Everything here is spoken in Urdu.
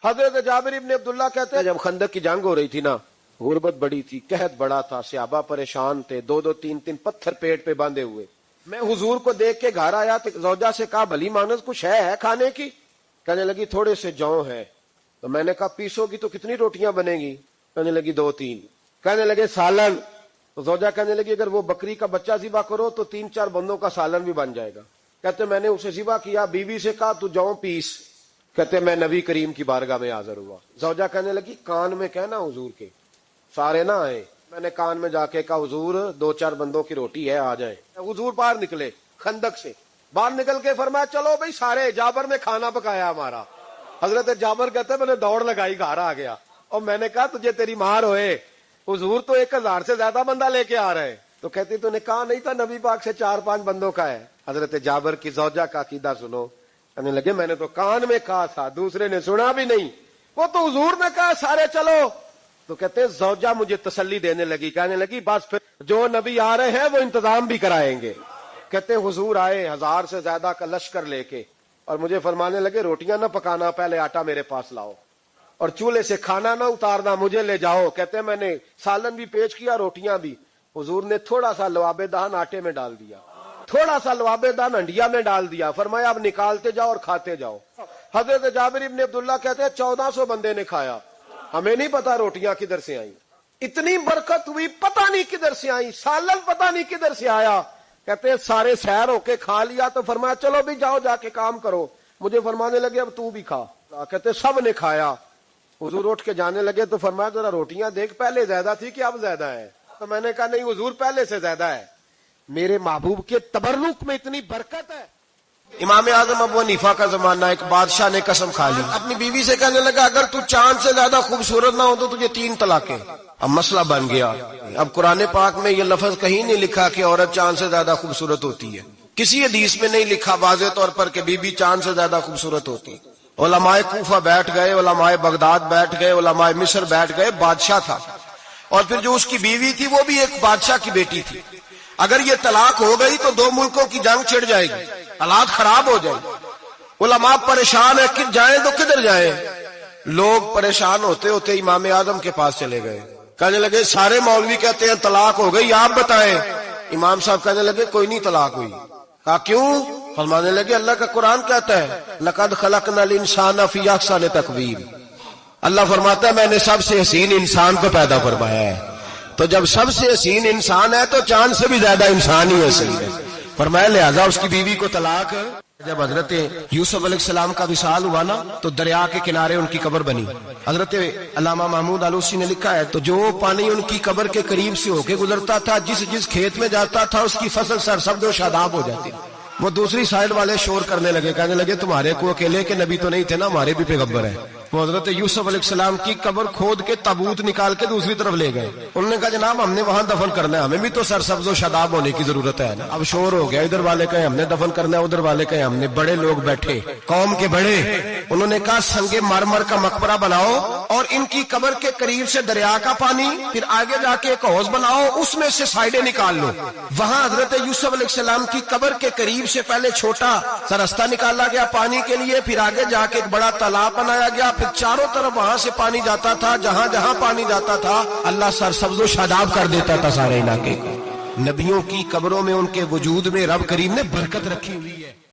حضرت جابر ابن عبداللہ کہتے ہیں جب خندق کی جنگ ہو رہی تھی نا، غربت بڑی تھی، قحط بڑا تھا، صحابہ پریشان تھے، 2 3 پتھر پیٹ پہ باندھے ہوئے. میں حضور کو دیکھ کے گھر آیا تو زوجہ سے کہا بھلی مانس کچھ ہے کھانے کی؟ کہنے لگی تھوڑے سے جوں ہے. تو میں نے کہا پیسو گی تو کتنی روٹیاں بنے گی؟ کہنے لگی 2 3. کہنے لگے سالن. تو زوجہ کہنے لگی اگر وہ بکری کا بچہ ذبح کرو تو 3 4 بندوں کا سالن بھی بن جائے گا. کہتے میں نے اسے ذبح کیا، بیوی سے کہا تو جوں پیس. کہتے میں نبی کریم کی بارگاہ میں حاضر ہوا. زوجہ کہنے لگی کان میں کہنا حضور کے سارے نہ آئے. میں نے کان میں جا کے کہا حضور 2 4 بندوں کی روٹی ہے آ جائیں. حضور باہر نکلے خندق سے، باہر نکل کے فرمایا چلو بھائی سارے. جابر نے کھانا پکایا ہمارا. حضرت جابر کہتے میں نے دوڑ لگائی گھر آ گیا اور میں نے کہا تجھے تیری مار ہوئے، حضور تو 1000 سے زیادہ بندہ لے کے آ رہے. تو کہتی تو نے کہا نہیں تھا نبی پاک سے 4 5 بندوں کا ہے. حضرت جابر کی زوجہ کا عقیدہ سنو. کہنے لگے میں نے تو کان میں کہا تھا، دوسرے نے سنا بھی نہیں، وہ تو حضور نے کہا سارے چلو. تو کہتے ہیں زوجہ مجھے تسلی دینے لگی، کہنے لگی بس پھر جو نبی آ رہے ہیں وہ انتظام بھی کرائیں گے. کہتے ہیں حضور آئے 1000 سے زیادہ کا لشکر لے کے اور مجھے فرمانے لگے روٹیاں نہ پکانا، پہلے آٹا میرے پاس لاؤ اور چولہے سے کھانا نہ اتارنا، مجھے لے جاؤ. کہتے ہیں میں نے سالن بھی پیش کیا، روٹیاں بھی. حضور نے تھوڑا سا لواب دہن آٹے میں ڈال دیا، تھوڑا سا لواب دہن ہنڈیا میں ڈال دیا، فرمایا اب نکالتے جاؤ اور کھاتے جاؤ. حضرت جابر ابن عبداللہ کہتے ہیں 1400 بندے نے کھایا. ہمیں نہیں پتا روٹیاں کدھر سے آئیں، اتنی برکت ہوئی پتہ نہیں کدھر سے آئی، سالن پتہ نہیں کدھر سے آیا. کہتے ہیں سارے سیر ہو کے کھا لیا تو فرمایا چلو بھی جاؤ جا کے کام کرو. مجھے فرمانے لگے اب تو بھی کھا. کہتے سب نے کھایا. حضور اٹھ کے جانے لگے تو فرمایا ذرا روٹیاں دیکھ پہلے زیادہ تھی کہ اب زیادہ ہے؟ تو میں نے کہا نہیں حضور پہلے سے زیادہ ہے. میرے محبوب کے تبرک میں اتنی برکت ہے. امام اعظم ابو حنیفہ کا زمانہ، ایک بادشاہ نے قسم کھا لی، اپنی بیوی سے کہنے لگا اگر تو چاند سے زیادہ خوبصورت نہ ہو تو تجھے 3 طلاقیں. اب مسئلہ بن گیا. اب قرآن پاک میں یہ لفظ کہیں نہیں لکھا کہ عورت چاند سے زیادہ خوبصورت ہوتی ہے، کسی حدیث میں نہیں لکھا واضح طور پر کہ بی بی چاند سے زیادہ خوبصورت ہوتی. علماء کوفہ بیٹھ گئے، علماء بغداد بیٹھ گئے، علماء مصر بیٹھ گئے. بادشاہ تھا اور پھر جو اس کی بیوی تھی وہ بھی ایک بادشاہ کی بیٹی تھی. اگر یہ طلاق ہو گئی تو 2 ملکوں کی جنگ چھڑ جائے گی، حالات خراب ہو جائیں. علماء پریشان ہیں کہ جائیں تو کدھر جائیں. لوگ پریشان ہوتے ہوتے امام اعظم کے پاس چلے گئے. کہنے لگے سارے مولوی کہتے ہیں طلاق ہو گئی، آپ بتائیں. امام صاحب کہنے لگے کوئی نہیں طلاق ہوئی. کہا کیوں؟ فرمانے لگے اللہ کا قرآن کہتا ہے لقد خلقنا الانسان فی احسن تقویم. اللہ فرماتا ہے میں نے سب سے حسین انسان کو پیدا فرمایا ہے. تو جب سب سے حسین انسان ہے تو چاند سے بھی زیادہ انسان ہی حسین ہے. فرمایا لہذا اس کی بیوی کو طلاق. جب حضرت یوسف علیہ السلام کا وصال ہوا نا تو دریا کے کنارے ان کی قبر بنی. حضرت علامہ محمود آلوسی نے لکھا ہے تو جو پانی ان کی قبر کے قریب سے ہو کے گزرتا تھا، جس کھیت میں جاتا تھا اس کی فصل سرسبز و شاداب ہو جاتی. وہ دوسری سائڈ والے شور کرنے لگے، کہنے لگے تمہارے کو اکیلے کے نبی تو نہیں تھے نا، ہمارے بھی پیغمبر ہیں. وہ حضرت یوسف علیہ السلام کی قبر کھود کے تابوت نکال کے دوسری طرف لے گئے. انہوں نے کہا جناب ہم نے وہاں دفن کرنا ہے، ہمیں بھی تو سرسبز و شاداب ہونے کی ضرورت ہے نا. اب شور ہو گیا، ادھر والے کہیں ہم نے دفن کرنا ہے، ادھر والے کہیں ہم نے. بڑے لوگ بیٹھے، قوم کے بڑے، انہوں نے کہا سنگ مرمر کا مقبرہ بناؤ اور ان کی قبر کے قریب سے دریا کا پانی، پھر آگے جا کے ایک حوض بناؤ، اس میں سے سائڈیں نکال لو. وہاں حضرت یوسف علیہ السلام کی قبر کے قریب سے پہلے چھوٹا سا راستہ نکالا گیا پانی کے لیے، پھر آگے جا کے ایک بڑا تالاب بنایا گیا، پھر چاروں طرف وہاں سے پانی جاتا تھا. جہاں جہاں پانی جاتا تھا اللہ سرسبز و شاداب کر دیتا تھا سارے علاقے کو. نبیوں کی قبروں میں ان کے وجود میں رب کریم نے برکت رکھی ہوئی ہے.